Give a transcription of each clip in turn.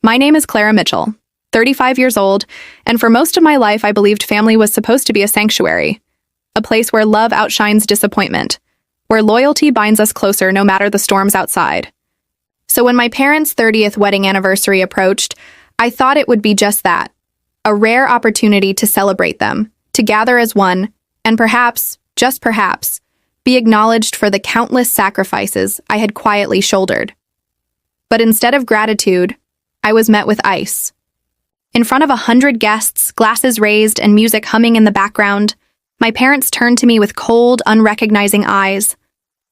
My name is Clara Mitchell, 35 years old, and for most of my life I believed family was supposed to be a sanctuary, a place where love outshines disappointment, where loyalty binds us closer no matter the storms outside. So when my parents' 30th wedding anniversary approached, I thought it would be just that, a rare opportunity to celebrate them, to gather as one, and perhaps, just perhaps, be acknowledged for the countless sacrifices I had quietly shouldered. But instead of gratitude, I was met with ice. In front of 100 guests, glasses raised, and music humming in the background, my parents turned to me with cold, unrecognizing eyes,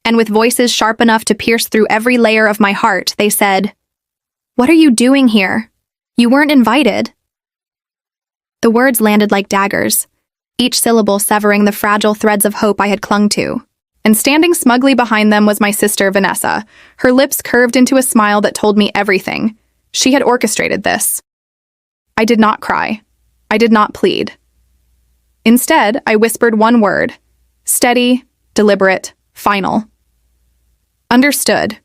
and with voices sharp enough to pierce through every layer of my heart, they said, "What are you doing here? You weren't invited." The words landed like daggers, each syllable severing the fragile threads of hope I had clung to. And standing smugly behind them was my sister, Vanessa, her lips curved into a smile that told me everything. She had orchestrated this. I did not cry. I did not plead. Instead, I whispered one word: steady, deliberate, final. Understood.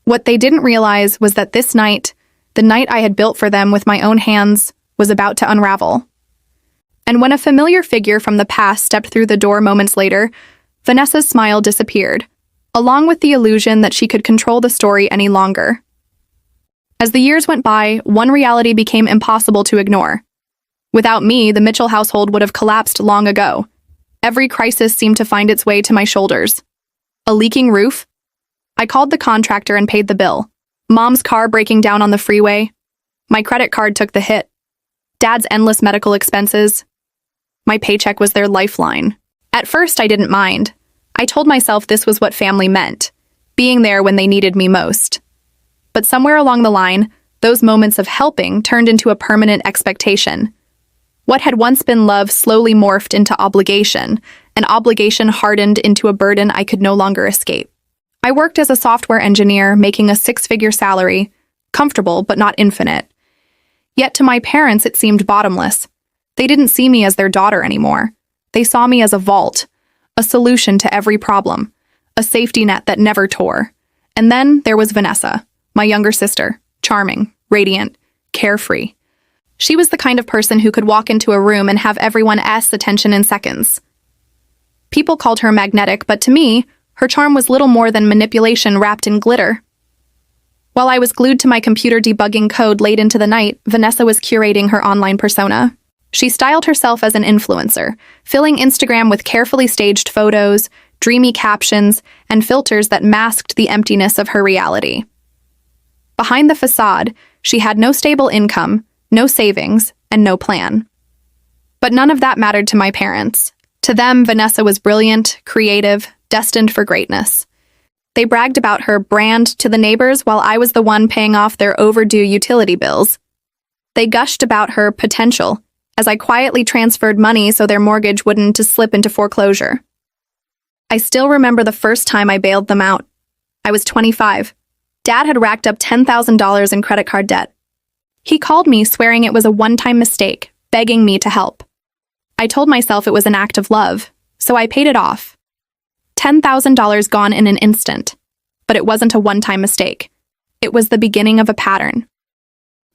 What they didn't realize was that this night, the night I had built for them with my own hands, was about to unravel. And when a familiar figure from the past stepped through the door moments later, Vanessa's smile disappeared, along with the illusion that she could control the story any longer. As the years went by, one reality became impossible to ignore. Without me, the Mitchell household would have collapsed long ago. Every crisis seemed to find its way to my shoulders. A leaking roof? I called the contractor and paid the bill. Mom's car breaking down on the freeway? My credit card took the hit. Dad's endless medical expenses? My paycheck was their lifeline. At first, I didn't mind. I told myself this was what family meant, being there when they needed me most. But somewhere along the line, those moments of helping turned into a permanent expectation. What had once been love slowly morphed into obligation, and obligation hardened into a burden I could no longer escape. I worked as a software engineer, making a six-figure salary, comfortable but not infinite. Yet to my parents it seemed bottomless. They didn't see me as their daughter anymore. They saw me as a vault, a solution to every problem, a safety net that never tore. And then there was Vanessa, my younger sister, charming, radiant, carefree. She was the kind of person who could walk into a room and have everyone's attention in seconds. People called her magnetic, but to me, her charm was little more than manipulation wrapped in glitter. While I was glued to my computer debugging code late into the night, Vanessa was curating her online persona. She styled herself as an influencer, filling Instagram with carefully staged photos, dreamy captions, and filters that masked the emptiness of her reality. Behind the facade, she had no stable income, no savings, and no plan. But none of that mattered to my parents. To them, Vanessa was brilliant, creative, destined for greatness. They bragged about her brand to the neighbors while I was the one paying off their overdue utility bills. They gushed about her potential as I quietly transferred money so their mortgage wouldn't slip into foreclosure. I still remember the first time I bailed them out. I was 25. Dad had racked up $10,000 in credit card debt. He called me swearing it was a one-time mistake, begging me to help. I told myself it was an act of love, so I paid it off. $10,000 gone in an instant. But it wasn't a one-time mistake. It was the beginning of a pattern.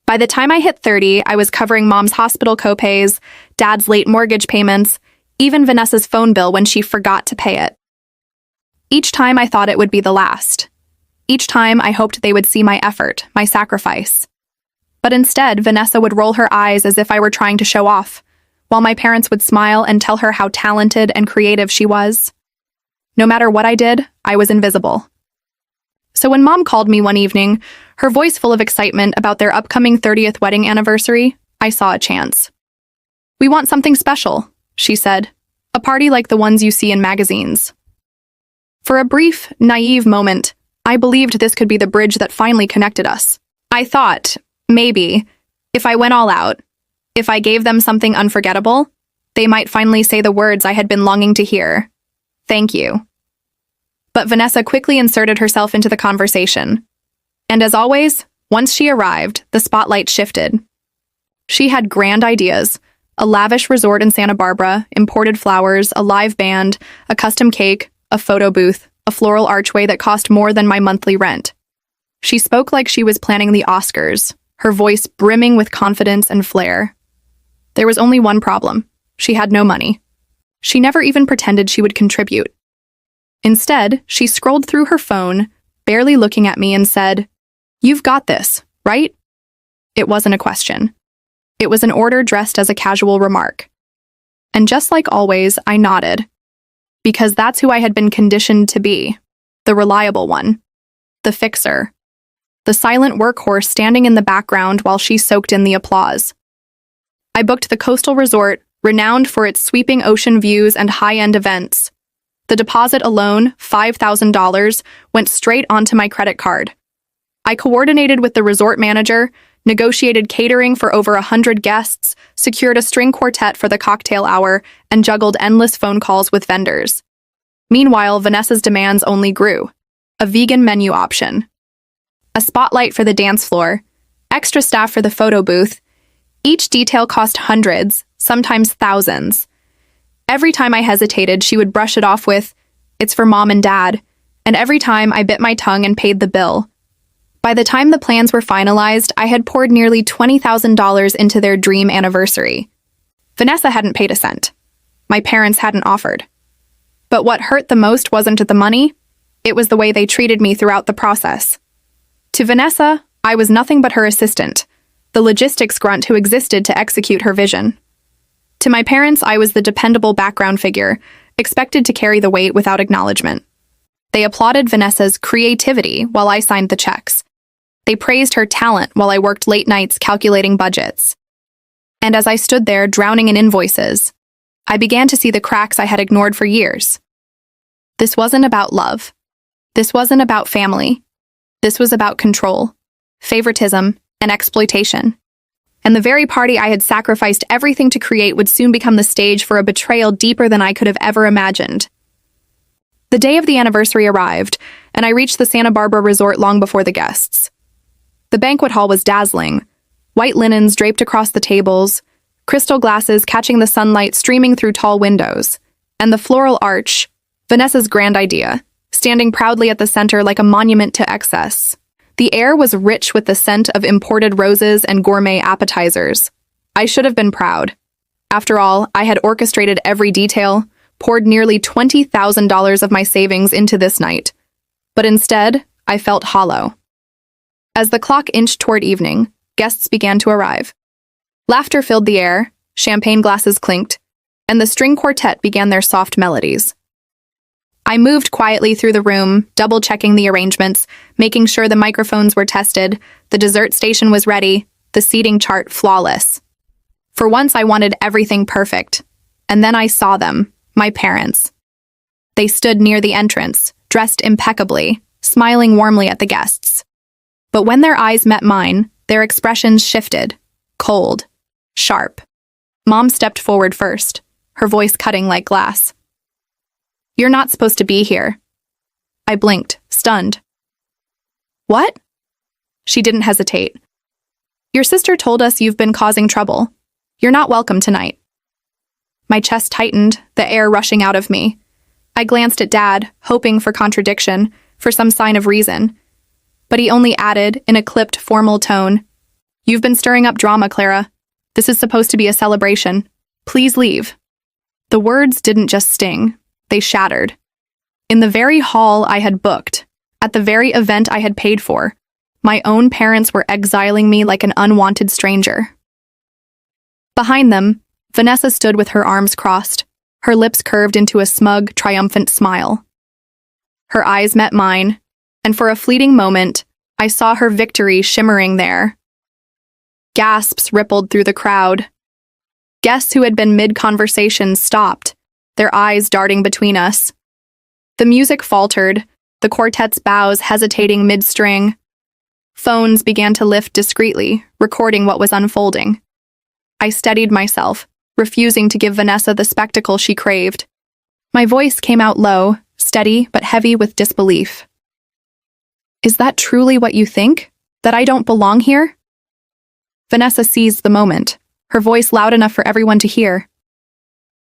By the time I hit 30, I was covering Mom's hospital copays, Dad's late mortgage payments, even Vanessa's phone bill when she forgot to pay it. Each time I thought it would be the last. Each time I hoped they would see my effort, my sacrifice. But instead, Vanessa would roll her eyes as if I were trying to show off, while my parents would smile and tell her how talented and creative she was. No matter what I did, I was invisible. So when Mom called me one evening, her voice full of excitement about their upcoming 30th wedding anniversary, I saw a chance. "We want something special," she said. "A party like the ones you see in magazines." For a brief, naive moment, I believed this could be the bridge that finally connected us. I thought, maybe, if I went all out, if I gave them something unforgettable, they might finally say the words I had been longing to hear. Thank you. But Vanessa quickly inserted herself into the conversation. And as always, once she arrived, the spotlight shifted. She had grand ideas: a lavish resort in Santa Barbara, imported flowers, a live band, a custom cake, a photo booth, a floral archway that cost more than my monthly rent. She spoke like she was planning the Oscars, her voice brimming with confidence and flair. There was only one problem. She had no money. She never even pretended she would contribute. Instead, she scrolled through her phone, barely looking at me, and said, "You've got this, right?" It wasn't a question. It was an order dressed as a casual remark. And just like always, I nodded. Because that's who I had been conditioned to be. The reliable one. The fixer. The silent workhorse standing in the background while she soaked in the applause. I booked the coastal resort, renowned for its sweeping ocean views and high-end events. The deposit alone, $5,000, went straight onto my credit card. I coordinated with the resort manager, negotiated catering for over 100 guests, secured a string quartet for the cocktail hour, and juggled endless phone calls with vendors. Meanwhile, Vanessa's demands only grew. A vegan menu option. A spotlight for the dance floor. Extra staff for the photo booth. Each detail cost hundreds, sometimes thousands. Every time I hesitated, she would brush it off with, "It's for mom and dad," and every time I bit my tongue and paid the bill. By the time the plans were finalized, I had poured nearly $20,000 into their dream anniversary. Vanessa hadn't paid a cent. My parents hadn't offered. But what hurt the most wasn't the money, it was the way they treated me throughout the process. To Vanessa, I was nothing but her assistant, the logistics grunt who existed to execute her vision. To my parents, I was the dependable background figure, expected to carry the weight without acknowledgement. They applauded Vanessa's creativity while I signed the checks. They praised her talent while I worked late nights calculating budgets. And as I stood there drowning in invoices, I began to see the cracks I had ignored for years. This wasn't about love. This wasn't about family. This was about control, favoritism, and exploitation. And the very party I had sacrificed everything to create would soon become the stage for a betrayal deeper than I could have ever imagined. The day of the anniversary arrived, and I reached the Santa Barbara resort long before the guests. The banquet hall was dazzling, white linens draped across the tables, crystal glasses catching the sunlight streaming through tall windows, and the floral arch, Vanessa's grand idea, standing proudly at the center like a monument to excess. The air was rich with the scent of imported roses and gourmet appetizers. I should have been proud. After all, I had orchestrated every detail, poured nearly $20,000 of my savings into this night. But instead, I felt hollow. As the clock inched toward evening, guests began to arrive. Laughter filled the air, champagne glasses clinked, and the string quartet began their soft melodies. I moved quietly through the room, double-checking the arrangements, making sure the microphones were tested, the dessert station was ready, the seating chart flawless. For once, I wanted everything perfect. And then I saw them, my parents. They stood near the entrance, dressed impeccably, smiling warmly at the guests. But when their eyes met mine, their expressions shifted, cold, sharp. Mom stepped forward first, her voice cutting like glass. "You're not supposed to be here." I blinked, stunned. "What?" She didn't hesitate. "Your sister told us you've been causing trouble. You're not welcome tonight." My chest tightened, the air rushing out of me. I glanced at Dad, hoping for contradiction, for some sign of reason. But he only added, in a clipped, formal tone, "You've been stirring up drama, Clara. This is supposed to be a celebration. Please leave." The words didn't just sting. They shattered. In the very hall I had booked, at the very event I had paid for, my own parents were exiling me like an unwanted stranger. Behind them, Vanessa stood with her arms crossed, her lips curved into a smug, triumphant smile. Her eyes met mine, and for a fleeting moment, I saw her victory shimmering there. Gasps rippled through the crowd. Guests who had been mid-conversation stopped, their eyes darting between us. The music faltered, the quartet's bows hesitating mid-string. Phones began to lift discreetly, recording what was unfolding. I steadied myself, refusing to give Vanessa the spectacle she craved. My voice came out low, steady but heavy with disbelief. "Is that truly what you think? That I don't belong here?" Vanessa seized the moment, her voice loud enough for everyone to hear.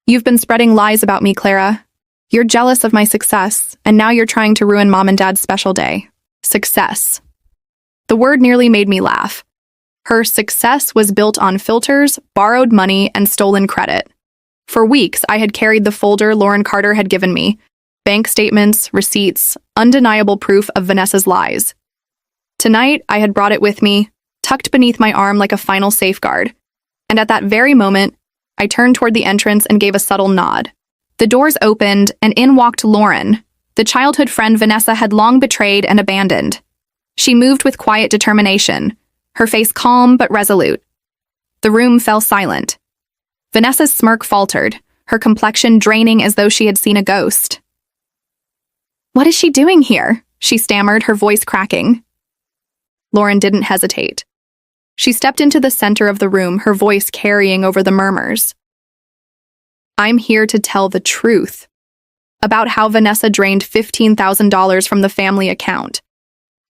"You've been spreading lies about me, Clara. You're jealous of my success, and now you're trying to ruin Mom and Dad's special day. Success." The word nearly made me laugh. Her success was built on filters, borrowed money, and stolen credit. For weeks, I had carried the folder Lauren Carter had given me, bank statements, receipts, undeniable proof of Vanessa's lies. Tonight, I had brought it with me, tucked beneath my arm like a final safeguard. And at that very moment, I turned toward the entrance and gave a subtle nod. The doors opened, and in walked Lauren, the childhood friend Vanessa had long betrayed and abandoned. She moved with quiet determination, her face calm but resolute. The room fell silent. Vanessa's smirk faltered, her complexion draining as though she had seen a ghost. "What is she doing here?" she stammered, her voice cracking. Lauren didn't hesitate. She stepped into the center of the room, her voice carrying over the murmurs. "I'm here to tell the truth about how Vanessa drained $15,000 from the family account,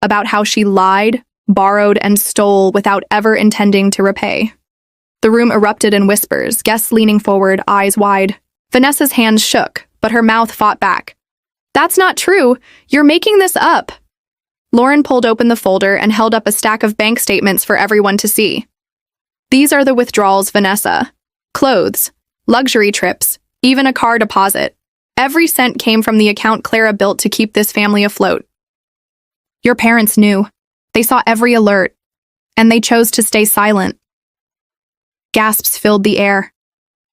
about how she lied, borrowed, and stole without ever intending to repay." The room erupted in whispers, guests leaning forward, eyes wide. Vanessa's hands shook, but her mouth fought back. "That's not true. You're making this up." Lauren pulled open the folder and held up a stack of bank statements for everyone to see. "These are the withdrawals, Vanessa. Clothes, luxury trips, even a car deposit. Every cent came from the account Clara built to keep this family afloat. Your parents knew. They saw every alert, and they chose to stay silent." Gasps filled the air.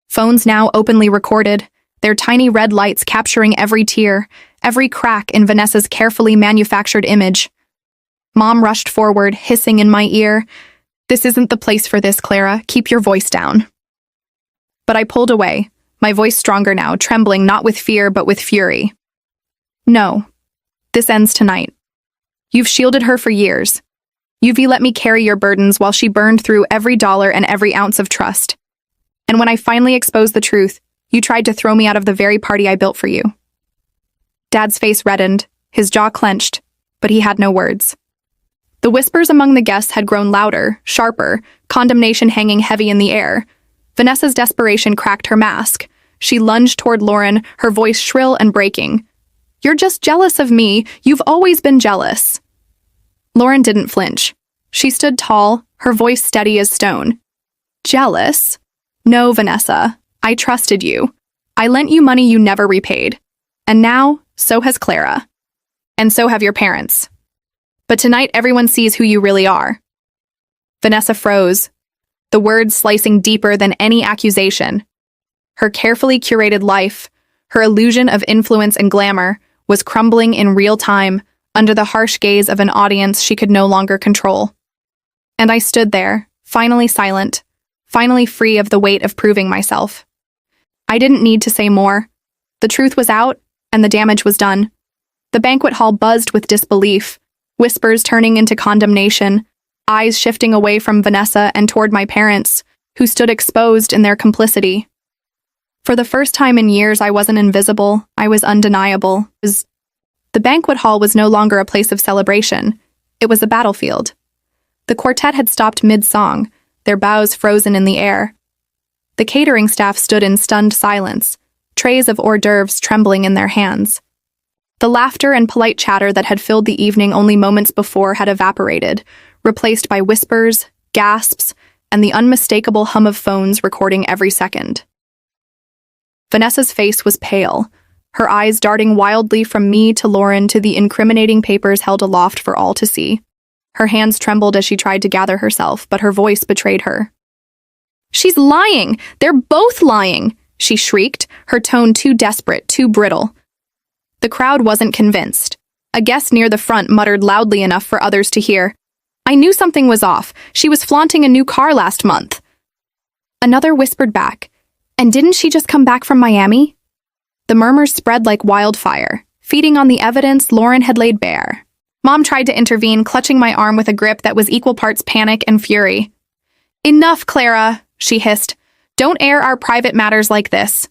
Phones now openly recorded, their tiny red lights capturing every tear, every crack in Vanessa's carefully manufactured image. Mom rushed forward, hissing in my ear, "This isn't the place for this, Clara. Keep your voice down." But I pulled away, my voice stronger now, trembling not with fear but with fury. "No, this ends tonight. You've shielded her for years. You've let me carry your burdens while she burned through every dollar and every ounce of trust. And when I finally exposed the truth, you tried to throw me out of the very party I built for you." Dad's face reddened, his jaw clenched, but he had no words. The whispers among the guests had grown louder, sharper, condemnation hanging heavy in the air. Vanessa's desperation cracked her mask. She lunged toward Lauren, her voice shrill and breaking. "You're just jealous of me. You've always been jealous." Lauren didn't flinch. She stood tall, her voice steady as stone. "Jealous? No, Vanessa. I trusted you. I lent you money you never repaid. And now, so has Clara. And so have your parents. But tonight everyone sees who you really are." Vanessa froze, the words slicing deeper than any accusation. Her carefully curated life, her illusion of influence and glamour, was crumbling in real time under the harsh gaze of an audience she could no longer control. And I stood there, finally silent, finally free of the weight of proving myself. I didn't need to say more. The truth was out, and the damage was done. The banquet hall buzzed with disbelief, whispers turning into condemnation, eyes shifting away from Vanessa and toward my parents, who stood exposed in their complicity. For the first time in years, I wasn't invisible, I was undeniable. The banquet hall was no longer a place of celebration. It was a battlefield. The quartet had stopped mid-song, their bows frozen in the air. The catering staff stood in stunned silence, trays of hors d'oeuvres trembling in their hands. The laughter and polite chatter that had filled the evening only moments before had evaporated, replaced by whispers, gasps, and the unmistakable hum of phones recording every second. Vanessa's face was pale, her eyes darting wildly from me to Lauren to the incriminating papers held aloft for all to see. Her hands trembled as she tried to gather herself, but her voice betrayed her. "She's lying! They're both lying!" she shrieked, her tone too desperate, too brittle. The crowd wasn't convinced. A guest near the front muttered loudly enough for others to hear. "I knew something was off. She was flaunting a new car last month." Another whispered back, "And didn't she just come back from Miami?" The murmurs spread like wildfire, feeding on the evidence Lauren had laid bare. Mom tried to intervene, clutching my arm with a grip that was equal parts panic and fury. "Enough, Clara," she hissed. "Don't air our private matters like this."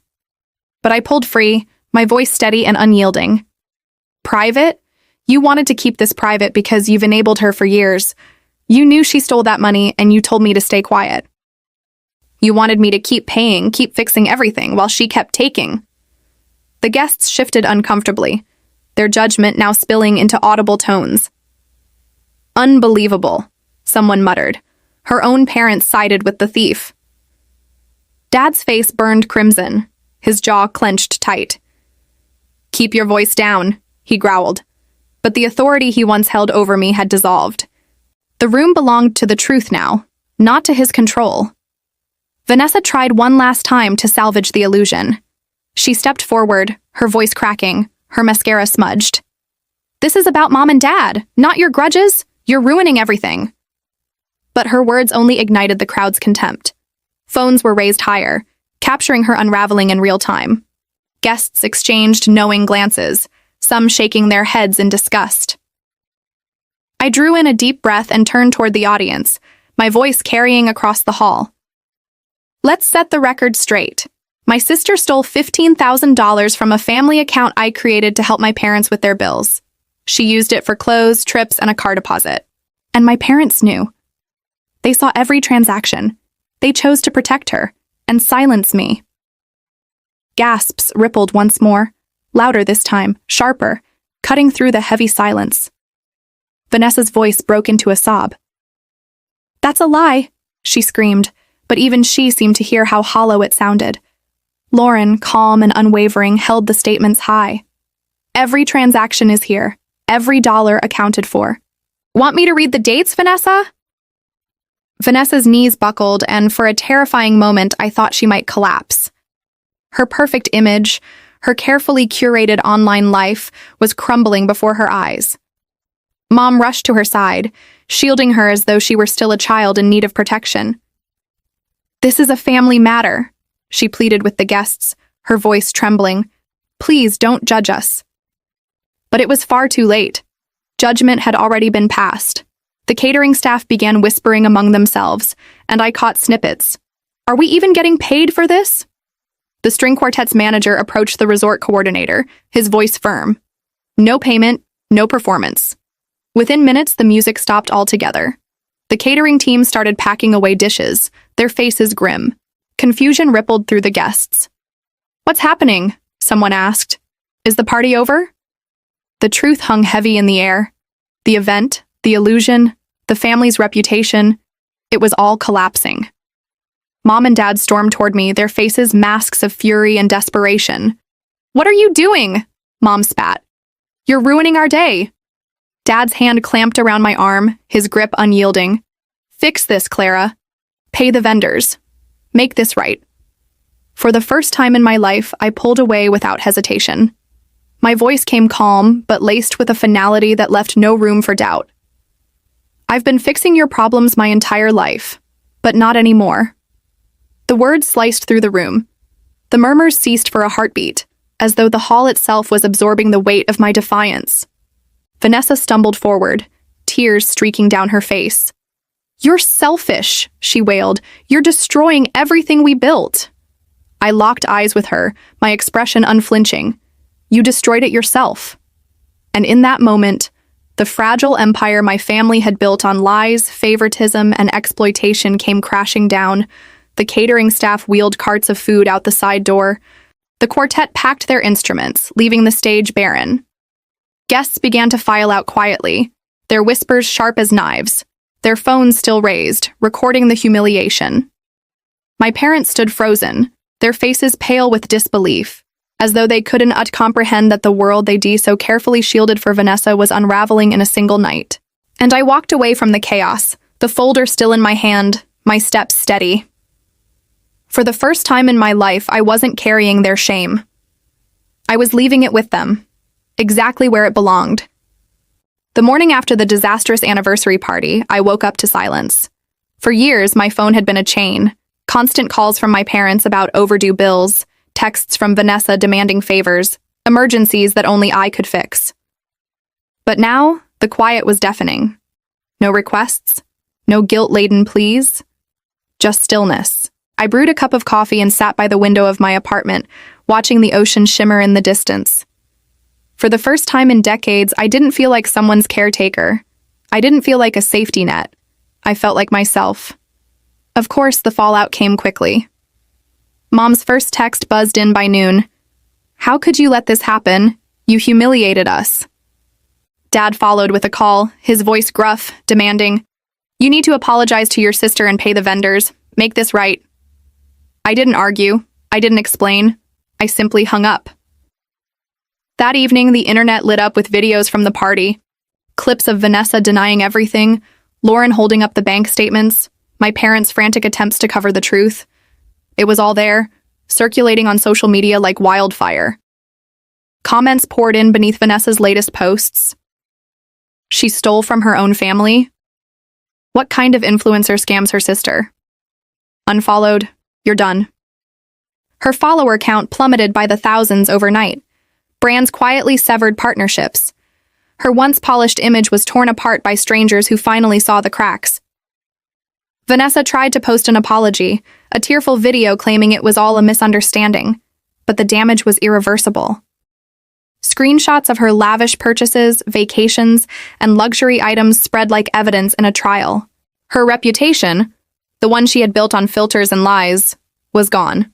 But I pulled free, my voice steady and unyielding. "Private? You wanted to keep this private because you've enabled her for years. You knew she stole that money and you told me to stay quiet. You wanted me to keep paying, keep fixing everything while she kept taking." The guests shifted uncomfortably, their judgment now spilling into audible tones. "Unbelievable," someone muttered, Her own parents sided with the thief. Dad's face burned crimson, his jaw clenched tight. "Keep your voice down," he growled. But the authority he once held over me had dissolved. The room belonged to the truth now, not to his control. Vanessa tried one last time to salvage the illusion. She stepped forward, her voice cracking, her mascara smudged. "This is about Mom and Dad, not your grudges. You're ruining everything." But her words only ignited the crowd's contempt. Phones were raised higher, capturing her unraveling in real time. Guests exchanged knowing glances, some shaking their heads in disgust. I drew in a deep breath and turned toward the audience, my voice carrying across the hall. "Let's set the record straight. My sister stole $15,000 from a family account I created to help my parents with their bills. She used it for clothes, trips, and a car deposit. And my parents knew. They saw every transaction. They chose to protect her and silence me." Gasps rippled once more, louder this time, sharper, cutting through the heavy silence. Vanessa's voice broke into a sob. "That's a lie," she screamed, but even she seemed to hear how hollow it sounded. Lauren, calm and unwavering, held the statements high. "Every transaction is here. Every dollar accounted for. Want me to read the dates, Vanessa?" Vanessa's knees buckled, and for a terrifying moment, I thought she might collapse. Her perfect image, her carefully curated online life, was crumbling before her eyes. Mom rushed to her side, shielding her as though she were still a child in need of protection. "This is a family matter," she pleaded with the guests, her voice trembling. "Please don't judge us." But it was far too late. Judgment had already been passed. The catering staff began whispering among themselves, and I caught snippets. "Are we even getting paid for this?" The string quartet's manager approached the resort coordinator, his voice firm. "No payment, no performance." Within minutes, the music stopped altogether. The catering team started packing away dishes, their faces grim. Confusion rippled through the guests. "What's happening?" someone asked. "Is the party over?" The truth hung heavy in the air. The event, the illusion, the family's reputation, it was all collapsing. Mom and Dad stormed toward me, their faces masks of fury and desperation. "What are you doing?" Mom spat. "You're ruining our day." Dad's hand clamped around my arm, his grip unyielding. "Fix this, Clara. Pay the vendors. Make this right." For the first time in my life, I pulled away without hesitation. My voice came calm, but laced with a finality that left no room for doubt. "I've been fixing your problems my entire life, but not anymore." The words sliced through the room. The murmurs ceased for a heartbeat, as though the hall itself was absorbing the weight of my defiance. Vanessa stumbled forward, tears streaking down her face. "You're selfish," she wailed. "You're destroying everything we built." I locked eyes with her, my expression unflinching. "You destroyed it yourself." And in that moment, the fragile empire my family had built on lies, favoritism, and exploitation came crashing down. The catering staff wheeled carts of food out the side door. The quartet packed their instruments, leaving the stage barren. Guests began to file out quietly, their whispers sharp as knives, their phones still raised, recording the humiliation. My parents stood frozen, their faces pale with disbelief, as though they couldn't comprehend that the world they'd so carefully shielded for Vanessa was unraveling in a single night. And I walked away from the chaos, the folder still in my hand, my steps steady. For the first time in my life, I wasn't carrying their shame. I was leaving it with them, exactly where it belonged. The morning after the disastrous anniversary party, I woke up to silence. For years, my phone had been a chain, constant calls from my parents about overdue bills, texts from Vanessa demanding favors, emergencies that only I could fix. But now, the quiet was deafening. No requests, no guilt-laden pleas, just stillness. I brewed a cup of coffee and sat by the window of my apartment, watching the ocean shimmer in the distance. For the first time in decades, I didn't feel like someone's caretaker. I didn't feel like a safety net. I felt like myself. Of course, the fallout came quickly. Mom's first text buzzed in by noon. "How could you let this happen? You humiliated us." Dad followed with a call, his voice gruff, demanding, You need to apologize to your sister and pay the vendors. Make this right. I didn't argue. I didn't explain. I simply hung up. That evening, the internet lit up with videos from the party. Clips of Vanessa denying everything, Lauren holding up the bank statements, my parents' frantic attempts to cover the truth. It was all there, circulating on social media like wildfire. Comments poured in beneath Vanessa's latest posts. She stole from her own family? What kind of influencer scams her sister? Unfollowed. You're done. Her follower count plummeted by the thousands overnight. Brands quietly severed partnerships. Her once polished image was torn apart by strangers who finally saw the cracks. Vanessa tried to post an apology, a tearful video claiming it was all a misunderstanding, but the damage was irreversible. Screenshots of her lavish purchases, vacations, and luxury items spread like evidence in a trial. Her reputation, the one she had built on filters and lies, was gone.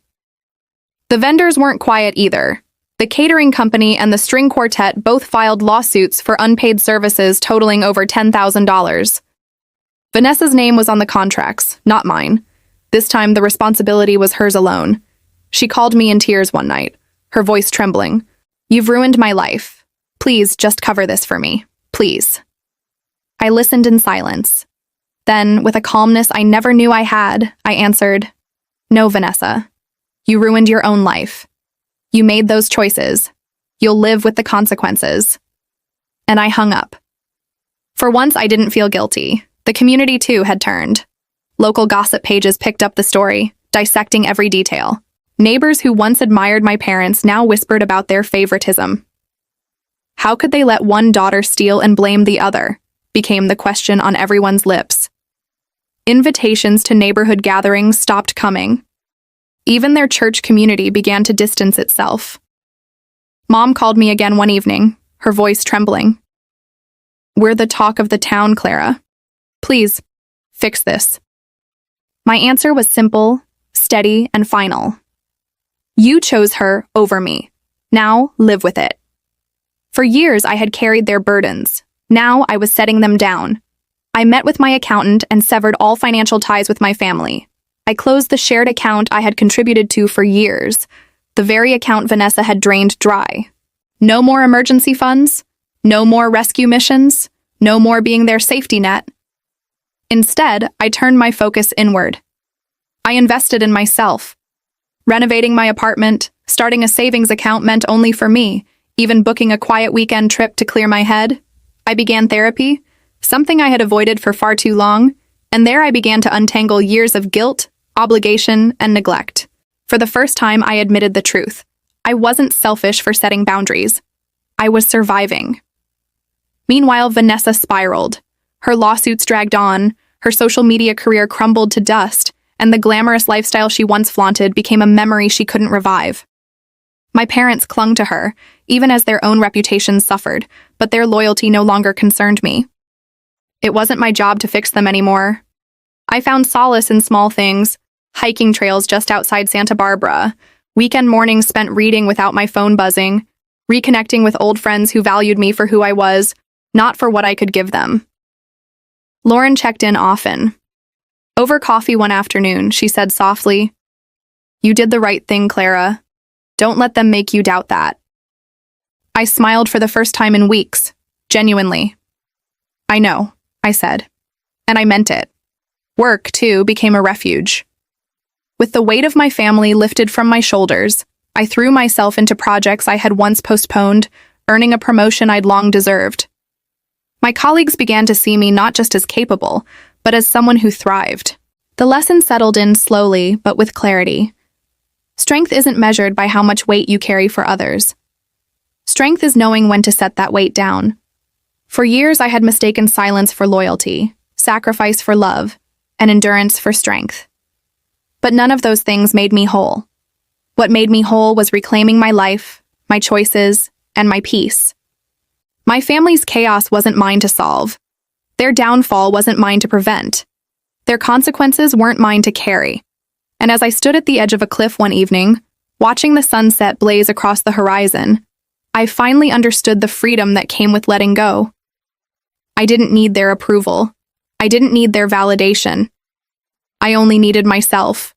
The vendors weren't quiet either. The catering company and the string quartet both filed lawsuits for unpaid services totaling over $10,000. Vanessa's name was on the contracts, not mine. This time, the responsibility was hers alone. She called me in tears one night, her voice trembling. "You've ruined my life. Please just cover this for me. Please." I listened in silence. Then, with a calmness I never knew I had, I answered, "No, Vanessa. You ruined your own life. You made those choices. You'll live with the consequences." And I hung up. For once, I didn't feel guilty. The community, too, had turned. Local gossip pages picked up the story, dissecting every detail. Neighbors who once admired my parents now whispered about their favoritism. How could they let one daughter steal and blame the other? Became the question on everyone's lips. Invitations to neighborhood gatherings stopped coming. Even their church community began to distance itself. Mom called me again one evening, her voice trembling. "We're the talk of the town, Clara. Please, fix this." My answer was simple, steady, and final. You chose her over me. Now, live with it. For years, I had carried their burdens. Now, I was setting them down. I met with my accountant and severed all financial ties with my family. I closed the shared account I had contributed to for years, the very account Vanessa had drained dry. No more emergency funds, no more rescue missions, no more being their safety net. Instead, I turned my focus inward. I invested in myself. Renovating my apartment, starting a savings account meant only for me, even booking a quiet weekend trip to clear my head. I began therapy, something I had avoided for far too long, and there I began to untangle years of guilt, obligation, and neglect. For the first time, I admitted the truth. I wasn't selfish for setting boundaries. I was surviving. Meanwhile, Vanessa spiraled. Her lawsuits dragged on, her social media career crumbled to dust, and the glamorous lifestyle she once flaunted became a memory she couldn't revive. My parents clung to her, even as their own reputations suffered, but their loyalty no longer concerned me. It wasn't my job to fix them anymore. I found solace in small things, hiking trails just outside Santa Barbara, weekend mornings spent reading without my phone buzzing, reconnecting with old friends who valued me for who I was, not for what I could give them. Lauren checked in often. Over coffee one afternoon, she said softly, "You did the right thing, Clara. Don't let them make you doubt that." I smiled for the first time in weeks, genuinely. "I know," I said, and I meant it. Work, too, became a refuge. With the weight of my family lifted from my shoulders, I threw myself into projects I had once postponed, earning a promotion I'd long deserved. My colleagues began to see me not just as capable, but as someone who thrived. The lesson settled in slowly, but with clarity. Strength isn't measured by how much weight you carry for others. Strength is knowing when to set that weight down. For years, I had mistaken silence for loyalty, sacrifice for love, and endurance for strength. But none of those things made me whole. What made me whole was reclaiming my life, my choices, and my peace. My family's chaos wasn't mine to solve. Their downfall wasn't mine to prevent. Their consequences weren't mine to carry. And as I stood at the edge of a cliff one evening, watching the sunset blaze across the horizon, I finally understood the freedom that came with letting go. I didn't need their approval. I didn't need their validation. I only needed myself.